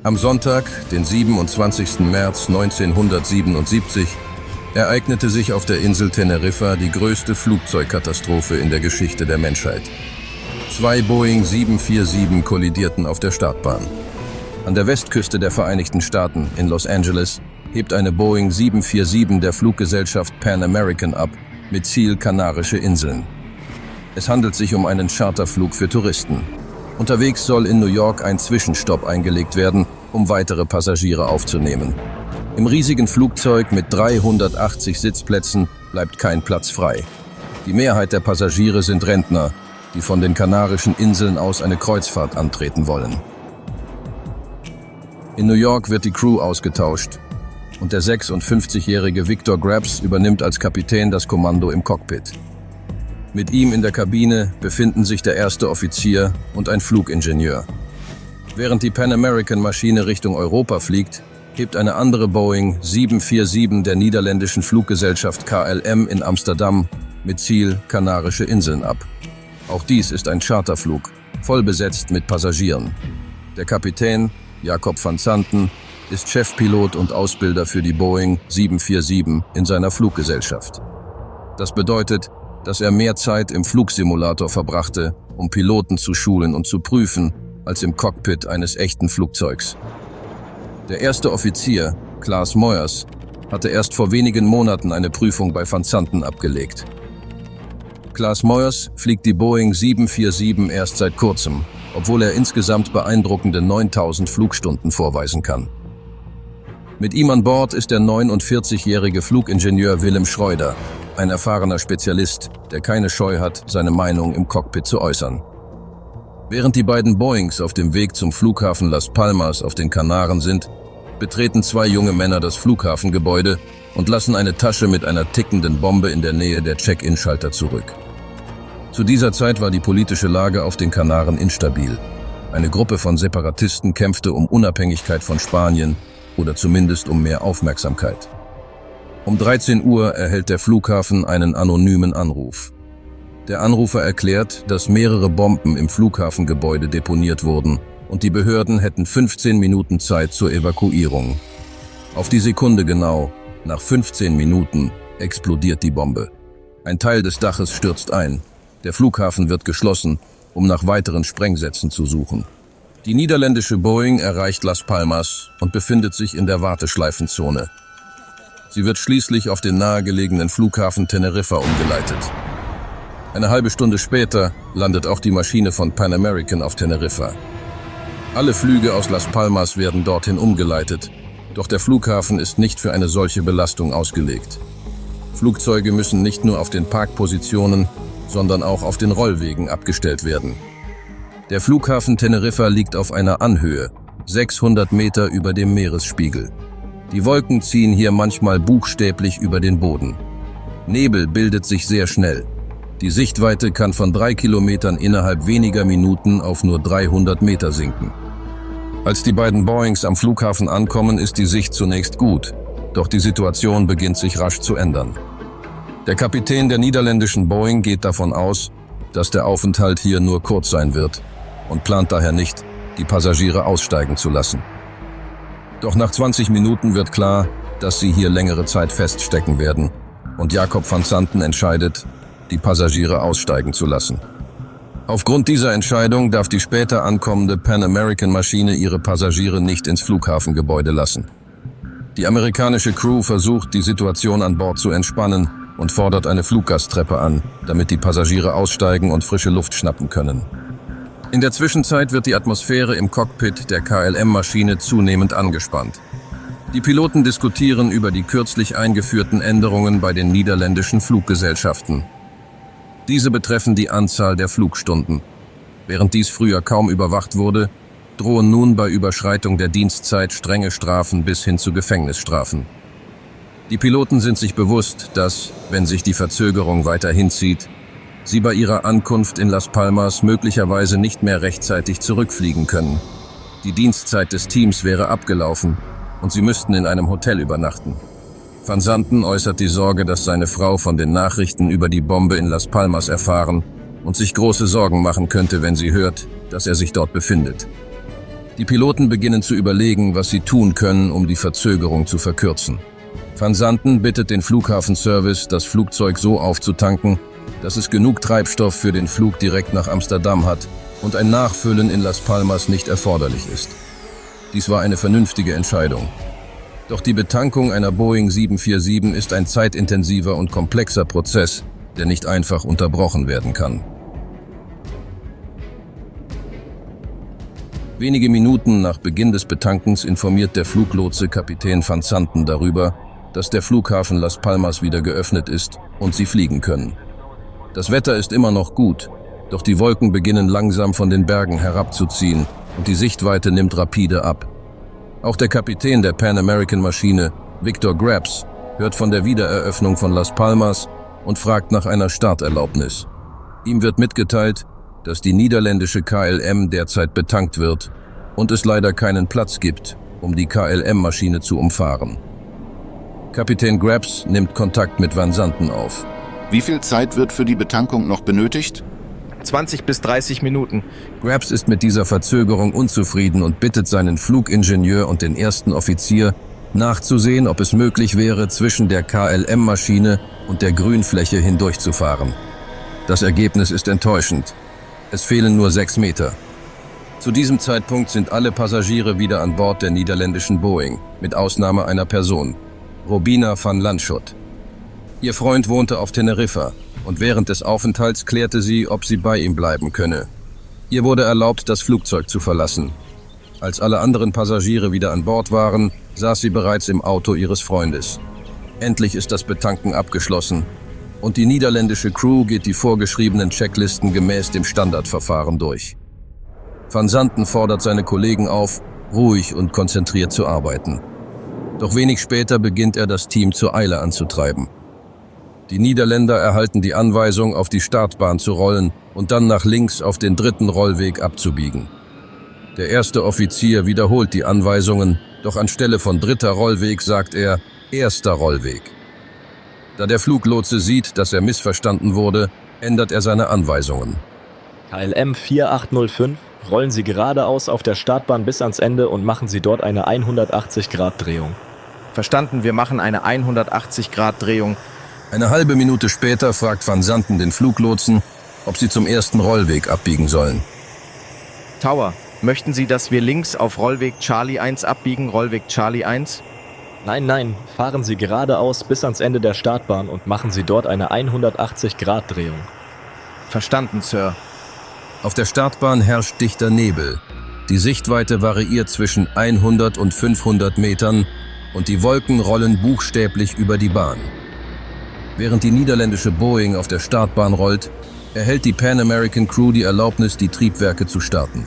Am Sonntag, den 27. März 1977, ereignete sich auf der Insel Teneriffa die größte Flugzeugkatastrophe in der Geschichte der Menschheit. 2 Boeing 747 kollidierten auf der Startbahn. An der Westküste der Vereinigten Staaten in Los Angeles hebt eine Boeing 747 der Fluggesellschaft Pan American ab, mit Ziel Kanarische Inseln. Es handelt sich um einen Charterflug für Touristen. Unterwegs soll in New York ein Zwischenstopp eingelegt werden, um weitere Passagiere aufzunehmen. Im riesigen Flugzeug mit 380 Sitzplätzen bleibt kein Platz frei. Die Mehrheit der Passagiere sind Rentner, die von den Kanarischen Inseln aus eine Kreuzfahrt antreten wollen. In New York wird die Crew ausgetauscht und der 56-jährige Victor Grabs übernimmt als Kapitän das Kommando im Cockpit. Mit ihm in der Kabine befinden sich der erste Offizier und ein Flugingenieur. Während die Pan American Maschine Richtung Europa fliegt, hebt eine andere Boeing 747 der niederländischen Fluggesellschaft KLM in Amsterdam mit Ziel Kanarische Inseln ab. Auch dies ist ein Charterflug, voll besetzt mit Passagieren. Der Kapitän, Jacob van Zanten, ist Chefpilot und Ausbilder für die Boeing 747 in seiner Fluggesellschaft. Das bedeutet, dass er mehr Zeit im Flugsimulator verbrachte, um Piloten zu schulen und zu prüfen, als im Cockpit eines echten Flugzeugs. Der erste Offizier, Klaas Moyers, hatte erst vor wenigen Monaten eine Prüfung bei Van Zanten abgelegt. Klaas Moyers fliegt die Boeing 747 erst seit kurzem, obwohl er insgesamt beeindruckende 9000 Flugstunden vorweisen kann. Mit ihm an Bord ist der 49-jährige Flugingenieur Willem Schreuder, ein erfahrener Spezialist, der keine Scheu hat, seine Meinung im Cockpit zu äußern. Während die beiden Boeings auf dem Weg zum Flughafen Las Palmas auf den Kanaren sind, betreten 2 junge Männer das Flughafengebäude und lassen eine Tasche mit einer tickenden Bombe in der Nähe der Check-in-Schalter zurück. Zu dieser Zeit war die politische Lage auf den Kanaren instabil. Eine Gruppe von Separatisten kämpfte um Unabhängigkeit von Spanien oder zumindest um mehr Aufmerksamkeit. Um 13 Uhr erhält der Flughafen einen anonymen Anruf. Der Anrufer erklärt, dass mehrere Bomben im Flughafengebäude deponiert wurden und die Behörden hätten 15 Minuten Zeit zur Evakuierung. Auf die Sekunde genau, nach 15 Minuten, explodiert die Bombe. Ein Teil des Daches stürzt ein. Der Flughafen wird geschlossen, um nach weiteren Sprengsätzen zu suchen. Die niederländische Boeing erreicht Las Palmas und befindet sich in der Warteschleifenzone. Sie wird schließlich auf den nahegelegenen Flughafen Teneriffa umgeleitet. Eine halbe Stunde später landet auch die Maschine von Pan American auf Teneriffa. Alle Flüge aus Las Palmas werden dorthin umgeleitet, doch der Flughafen ist nicht für eine solche Belastung ausgelegt. Flugzeuge müssen nicht nur auf den Parkpositionen, sondern auch auf den Rollwegen abgestellt werden. Der Flughafen Teneriffa liegt auf einer Anhöhe, 600 Meter über dem Meeresspiegel. Die Wolken ziehen hier manchmal buchstäblich über den Boden. Nebel bildet sich sehr schnell. Die Sichtweite kann von 3 Kilometern innerhalb weniger Minuten auf nur 300 Meter sinken. Als die beiden Boeings am Flughafen ankommen, ist die Sicht zunächst gut, doch die Situation beginnt sich rasch zu ändern. Der Kapitän der niederländischen Boeing geht davon aus, dass der Aufenthalt hier nur kurz sein wird und plant daher nicht, die Passagiere aussteigen zu lassen. Doch nach 20 Minuten wird klar, dass sie hier längere Zeit feststecken werden und Jacob van Zanten entscheidet, die Passagiere aussteigen zu lassen. Aufgrund dieser Entscheidung darf die später ankommende Pan American Maschine ihre Passagiere nicht ins Flughafengebäude lassen. Die amerikanische Crew versucht, die Situation an Bord zu entspannen und fordert eine Fluggastreppe an, damit die Passagiere aussteigen und frische Luft schnappen können. In der Zwischenzeit wird die Atmosphäre im Cockpit der KLM-Maschine zunehmend angespannt. Die Piloten diskutieren über die kürzlich eingeführten Änderungen bei den niederländischen Fluggesellschaften. Diese betreffen die Anzahl der Flugstunden. Während dies früher kaum überwacht wurde, drohen nun bei Überschreitung der Dienstzeit strenge Strafen bis hin zu Gefängnisstrafen. Die Piloten sind sich bewusst, dass, wenn sich die Verzögerung weiter hinzieht, sie bei ihrer Ankunft in Las Palmas möglicherweise nicht mehr rechtzeitig zurückfliegen können. Die Dienstzeit des Teams wäre abgelaufen und sie müssten in einem Hotel übernachten. Van Zanten äußert die Sorge, dass seine Frau von den Nachrichten über die Bombe in Las Palmas erfahren und sich große Sorgen machen könnte, wenn sie hört, dass er sich dort befindet. Die Piloten beginnen zu überlegen, was sie tun können, um die Verzögerung zu verkürzen. Van Santen bittet den Flughafenservice, das Flugzeug so aufzutanken, dass es genug Treibstoff für den Flug direkt nach Amsterdam hat und ein Nachfüllen in Las Palmas nicht erforderlich ist. Dies war eine vernünftige Entscheidung. Doch die Betankung einer Boeing 747 ist ein zeitintensiver und komplexer Prozess, der nicht einfach unterbrochen werden kann. Wenige Minuten nach Beginn des Betankens informiert der Fluglotse Kapitän Van Santen darüber, dass der Flughafen Las Palmas wieder geöffnet ist und sie fliegen können. Das Wetter ist immer noch gut, doch die Wolken beginnen langsam von den Bergen herabzuziehen und die Sichtweite nimmt rapide ab. Auch der Kapitän der Pan American Maschine, Victor Grabs, hört von der Wiedereröffnung von Las Palmas und fragt nach einer Starterlaubnis. Ihm wird mitgeteilt, dass die niederländische KLM derzeit betankt wird und es leider keinen Platz gibt, um die KLM-Maschine zu umfahren. Kapitän Grabs nimmt Kontakt mit Van Santen auf. Wie viel Zeit wird für die Betankung noch benötigt? 20 bis 30 Minuten. Grabs ist mit dieser Verzögerung unzufrieden und bittet seinen Flugingenieur und den ersten Offizier, nachzusehen, ob es möglich wäre, zwischen der KLM-Maschine und der Grünfläche hindurchzufahren. Das Ergebnis ist enttäuschend. Es fehlen nur 6 Meter. Zu diesem Zeitpunkt sind alle Passagiere wieder an Bord der niederländischen Boeing, mit Ausnahme einer Person, Robina van Landschot. Ihr Freund wohnte auf Teneriffa und während des Aufenthalts klärte sie, ob sie bei ihm bleiben könne. Ihr wurde erlaubt, das Flugzeug zu verlassen. Als alle anderen Passagiere wieder an Bord waren, saß sie bereits im Auto ihres Freundes. Endlich ist das Betanken abgeschlossen und die niederländische Crew geht die vorgeschriebenen Checklisten gemäß dem Standardverfahren durch. Van Santen fordert seine Kollegen auf, ruhig und konzentriert zu arbeiten. Doch wenig später beginnt er, das Team zur Eile anzutreiben. Die Niederländer erhalten die Anweisung, auf die Startbahn zu rollen und dann nach links auf den dritten Rollweg abzubiegen. Der erste Offizier wiederholt die Anweisungen, doch anstelle von dritter Rollweg sagt er erster Rollweg. Da der Fluglotse sieht, dass er missverstanden wurde, ändert er seine Anweisungen. KLM 4805, rollen Sie geradeaus auf der Startbahn bis ans Ende und machen Sie dort eine 180-Grad-Drehung. Verstanden, wir machen eine 180-Grad-Drehung. Eine halbe Minute später fragt Van Santen den Fluglotsen, ob sie zum ersten Rollweg abbiegen sollen. Tower, möchten Sie, dass wir links auf Rollweg Charlie 1 abbiegen, Rollweg Charlie 1? Nein, fahren Sie geradeaus bis ans Ende der Startbahn und machen Sie dort eine 180-Grad-Drehung. Verstanden, Sir. Auf der Startbahn herrscht dichter Nebel. Die Sichtweite variiert zwischen 100 und 500 Metern und die Wolken rollen buchstäblich über die Bahn. Während die niederländische Boeing auf der Startbahn rollt, erhält die Pan American Crew die Erlaubnis, die Triebwerke zu starten.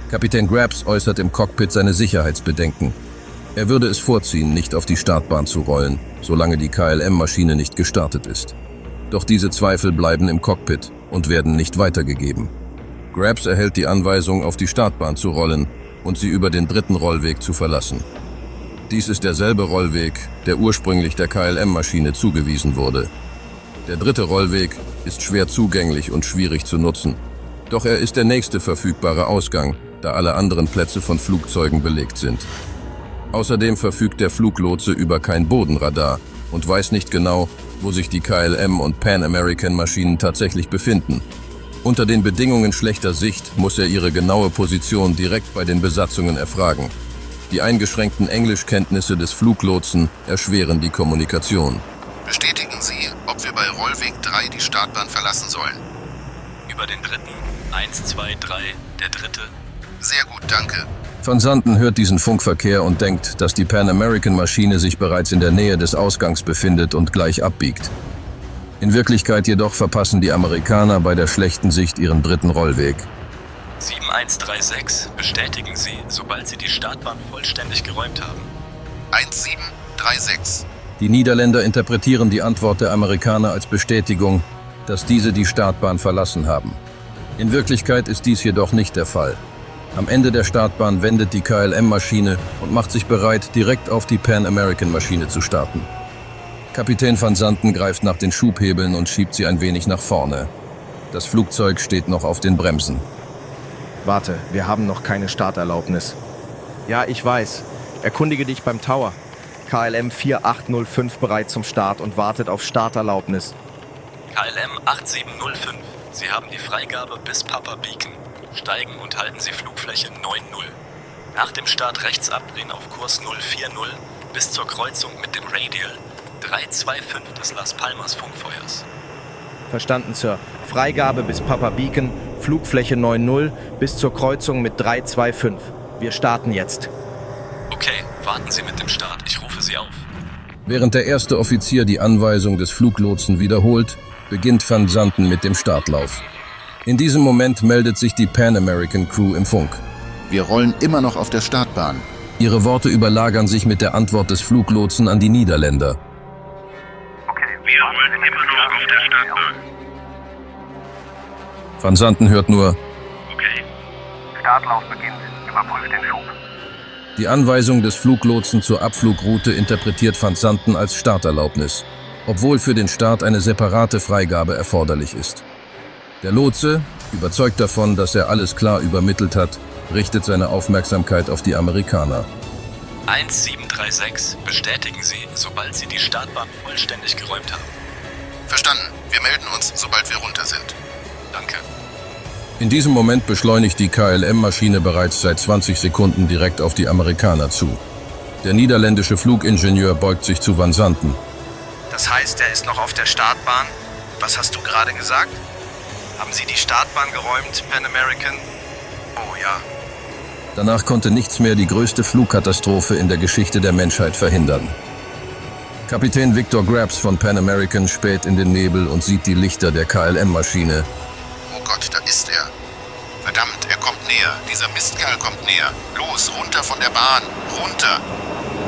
Kapitän Grabs äußert im Cockpit seine Sicherheitsbedenken. Er würde es vorziehen, nicht auf die Startbahn zu rollen, solange die KLM-Maschine nicht gestartet ist. Doch diese Zweifel bleiben im Cockpit und werden nicht weitergegeben. Grabs erhält die Anweisung, auf die Startbahn zu rollen und sie über den dritten Rollweg zu verlassen. Dies ist derselbe Rollweg, der ursprünglich der KLM-Maschine zugewiesen wurde. Der dritte Rollweg ist schwer zugänglich und schwierig zu nutzen. Doch er ist der nächste verfügbare Ausgang, da alle anderen Plätze von Flugzeugen belegt sind. Außerdem verfügt der Fluglotse über kein Bodenradar und weiß nicht genau, wo sich die KLM und Pan American Maschinen tatsächlich befinden. Unter den Bedingungen schlechter Sicht muss er ihre genaue Position direkt bei den Besatzungen erfragen. Die eingeschränkten Englischkenntnisse des Fluglotsen erschweren die Kommunikation. Bestätigen Sie, ob wir bei Rollweg 3 die Startbahn verlassen sollen. Über den dritten. 1, 2, 3, der dritte. Sehr gut, danke. Van Santen hört diesen Funkverkehr und denkt, dass die Pan American Maschine sich bereits in der Nähe des Ausgangs befindet und gleich abbiegt. In Wirklichkeit jedoch verpassen die Amerikaner bei der schlechten Sicht ihren dritten Rollweg. 7136, bestätigen Sie, sobald Sie die Startbahn vollständig geräumt haben. 1736. Die Niederländer interpretieren die Antwort der Amerikaner als Bestätigung, dass diese die Startbahn verlassen haben. In Wirklichkeit ist dies jedoch nicht der Fall. Am Ende der Startbahn wendet die KLM-Maschine und macht sich bereit, direkt auf die Pan American-Maschine zu starten. Kapitän Van Santen greift nach den Schubhebeln und schiebt sie ein wenig nach vorne. Das Flugzeug steht noch auf den Bremsen. Warte, wir haben noch keine Starterlaubnis. Ja, ich weiß. Erkundige dich beim Tower. KLM 4805 bereit zum Start und wartet auf Starterlaubnis. KLM 8705. Sie haben die Freigabe bis Papa Beacon. Steigen und halten Sie Flugfläche 9-0. Nach dem Start rechts abdrehen auf Kurs 040 bis zur Kreuzung mit dem Radial 325 des Las Palmas Funkfeuers. Verstanden, Sir. Freigabe bis Papa Beacon, Flugfläche 9-0 bis zur Kreuzung mit 325. Wir starten jetzt. Okay, warten Sie mit dem Start. Ich rufe Sie auf. Während der erste Offizier die Anweisung des Fluglotsen wiederholt, beginnt Van Zanten mit dem Startlauf. In diesem Moment meldet sich die Pan American Crew im Funk. Wir rollen immer noch auf der Startbahn. Ihre Worte überlagern sich mit der Antwort des Fluglotsen an die Niederländer. Wir rollen immer noch auf der Startbahn. Van Zanten hört nur: Okay. Startlauf beginnt. Überprüft den Schub. Die Anweisung des Fluglotsen zur Abflugroute interpretiert Van Zanten als Starterlaubnis, obwohl für den Start eine separate Freigabe erforderlich ist. Der Lotse, überzeugt davon, dass er alles klar übermittelt hat, richtet seine Aufmerksamkeit auf die Amerikaner. 1736. Bestätigen Sie, sobald Sie die Startbahn vollständig geräumt haben. Verstanden. Wir melden uns, sobald wir runter sind. Danke. In diesem Moment beschleunigt die KLM-Maschine bereits seit 20 Sekunden direkt auf die Amerikaner zu. Der niederländische Flugingenieur beugt sich zu Van Zanten. Das heißt, er ist noch auf der Startbahn? Was hast du gerade gesagt? Haben Sie die Startbahn geräumt, Pan American? Oh ja. Danach konnte nichts mehr die größte Flugkatastrophe in der Geschichte der Menschheit verhindern. Kapitän Victor Grabs von Pan American späht in den Nebel und sieht die Lichter der KLM-Maschine. Oh Gott, da ist er. Verdammt, er kommt näher. Dieser Mistkerl kommt näher. Los, runter von der Bahn. Runter.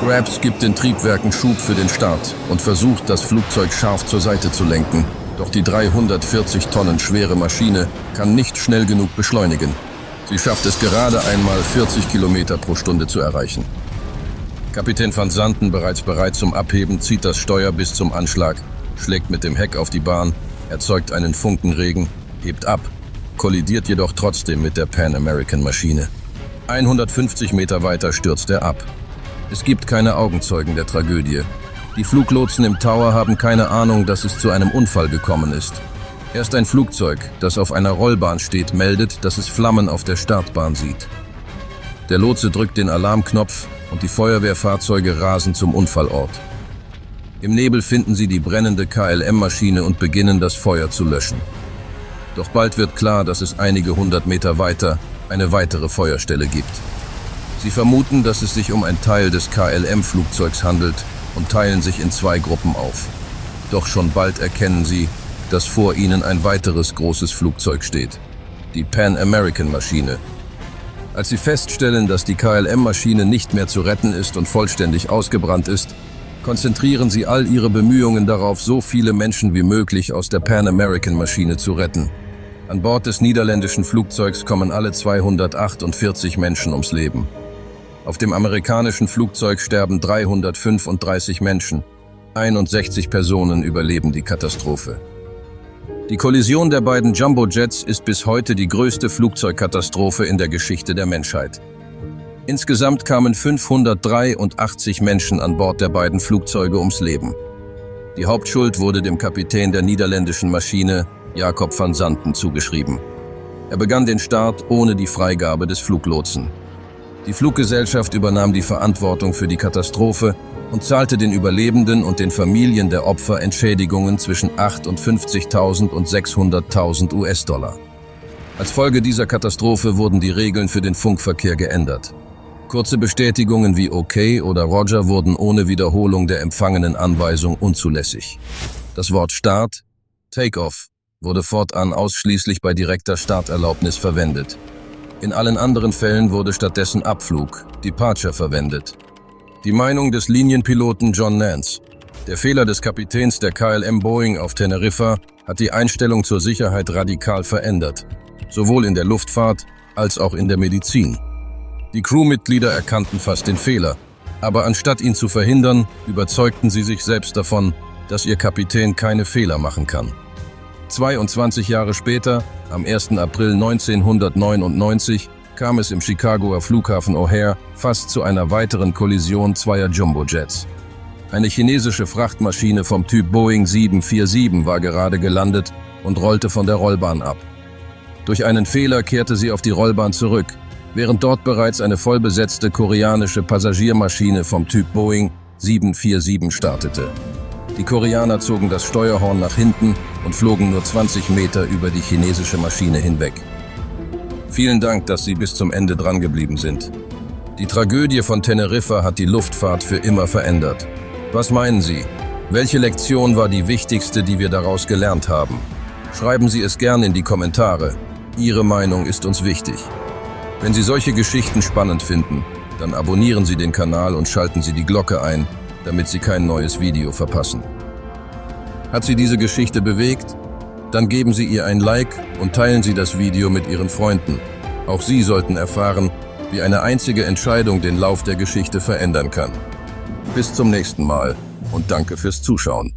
Grabs gibt den Triebwerken Schub für den Start und versucht, das Flugzeug scharf zur Seite zu lenken. Doch die 340 Tonnen schwere Maschine kann nicht schnell genug beschleunigen. Sie schafft es gerade einmal 40 Kilometer pro Stunde zu erreichen. Kapitän Van Zanten, bereits bereit zum Abheben, zieht das Steuer bis zum Anschlag, schlägt mit dem Heck auf die Bahn, erzeugt einen Funkenregen, hebt ab, kollidiert jedoch trotzdem mit der Pan American Maschine. 150 Meter weiter stürzt er ab. Es gibt keine Augenzeugen der Tragödie. Die Fluglotsen im Tower haben keine Ahnung, dass es zu einem Unfall gekommen ist. Erst ein Flugzeug, das auf einer Rollbahn steht, meldet, dass es Flammen auf der Startbahn sieht. Der Lotse drückt den Alarmknopf und die Feuerwehrfahrzeuge rasen zum Unfallort. Im Nebel finden sie die brennende KLM-Maschine und beginnen, das Feuer zu löschen. Doch bald wird klar, dass es einige 100 Meter weiter eine weitere Feuerstelle gibt. Sie vermuten, dass es sich um ein Teil des KLM-Flugzeugs handelt und teilen sich in 2 Gruppen auf. Doch schon bald erkennen sie, dass vor ihnen ein weiteres großes Flugzeug steht, die Pan American Maschine. Als sie feststellen, dass die KLM-Maschine nicht mehr zu retten ist und vollständig ausgebrannt ist, konzentrieren sie all ihre Bemühungen darauf, so viele Menschen wie möglich aus der Pan American Maschine zu retten. An Bord des niederländischen Flugzeugs kommen alle 248 Menschen ums Leben. Auf dem amerikanischen Flugzeug sterben 335 Menschen. 61 Personen überleben die Katastrophe. Die Kollision der beiden Jumbojets ist bis heute die größte Flugzeugkatastrophe in der Geschichte der Menschheit. Insgesamt kamen 583 Menschen an Bord der beiden Flugzeuge ums Leben. Die Hauptschuld wurde dem Kapitän der niederländischen Maschine, Jacob van Zanten, zugeschrieben. Er begann den Start ohne die Freigabe des Fluglotsen. Die Fluggesellschaft übernahm die Verantwortung für die Katastrophe und zahlte den Überlebenden und den Familien der Opfer Entschädigungen zwischen 58.000 und 600.000 US-Dollar. Als Folge dieser Katastrophe wurden die Regeln für den Funkverkehr geändert. Kurze Bestätigungen wie OK oder Roger wurden ohne Wiederholung der empfangenen Anweisung unzulässig. Das Wort Start, Take-off, wurde fortan ausschließlich bei direkter Starterlaubnis verwendet. In allen anderen Fällen wurde stattdessen Abflug, Departure, verwendet. Die Meinung des Linienpiloten John Nance: Der Fehler des Kapitäns der KLM Boeing auf Teneriffa hat die Einstellung zur Sicherheit radikal verändert, sowohl in der Luftfahrt als auch in der Medizin. Die Crewmitglieder erkannten fast den Fehler, aber anstatt ihn zu verhindern, überzeugten sie sich selbst davon, dass ihr Kapitän keine Fehler machen kann. 22 Jahre später, am 1. April 1999, kam es im Chicagoer Flughafen O'Hare fast zu einer weiteren Kollision zweier Jumbojets. Eine chinesische Frachtmaschine vom Typ Boeing 747 war gerade gelandet und rollte von der Rollbahn ab. Durch einen Fehler kehrte sie auf die Rollbahn zurück, während dort bereits eine vollbesetzte koreanische Passagiermaschine vom Typ Boeing 747 startete. Die Koreaner zogen das Steuerhorn nach hinten und flogen nur 20 Meter über die chinesische Maschine hinweg. Vielen Dank, dass Sie bis zum Ende dran geblieben sind. Die Tragödie von Teneriffa hat die Luftfahrt für immer verändert. Was meinen Sie? Welche Lektion war die wichtigste, die wir daraus gelernt haben? Schreiben Sie es gern in die Kommentare. Ihre Meinung ist uns wichtig. Wenn Sie solche Geschichten spannend finden, dann abonnieren Sie den Kanal und schalten Sie die Glocke ein, damit Sie kein neues Video verpassen. Hat Sie diese Geschichte bewegt? Dann geben Sie ihr ein Like und teilen Sie das Video mit Ihren Freunden. Auch Sie sollten erfahren, wie eine einzige Entscheidung den Lauf der Geschichte verändern kann. Bis zum nächsten Mal und danke fürs Zuschauen.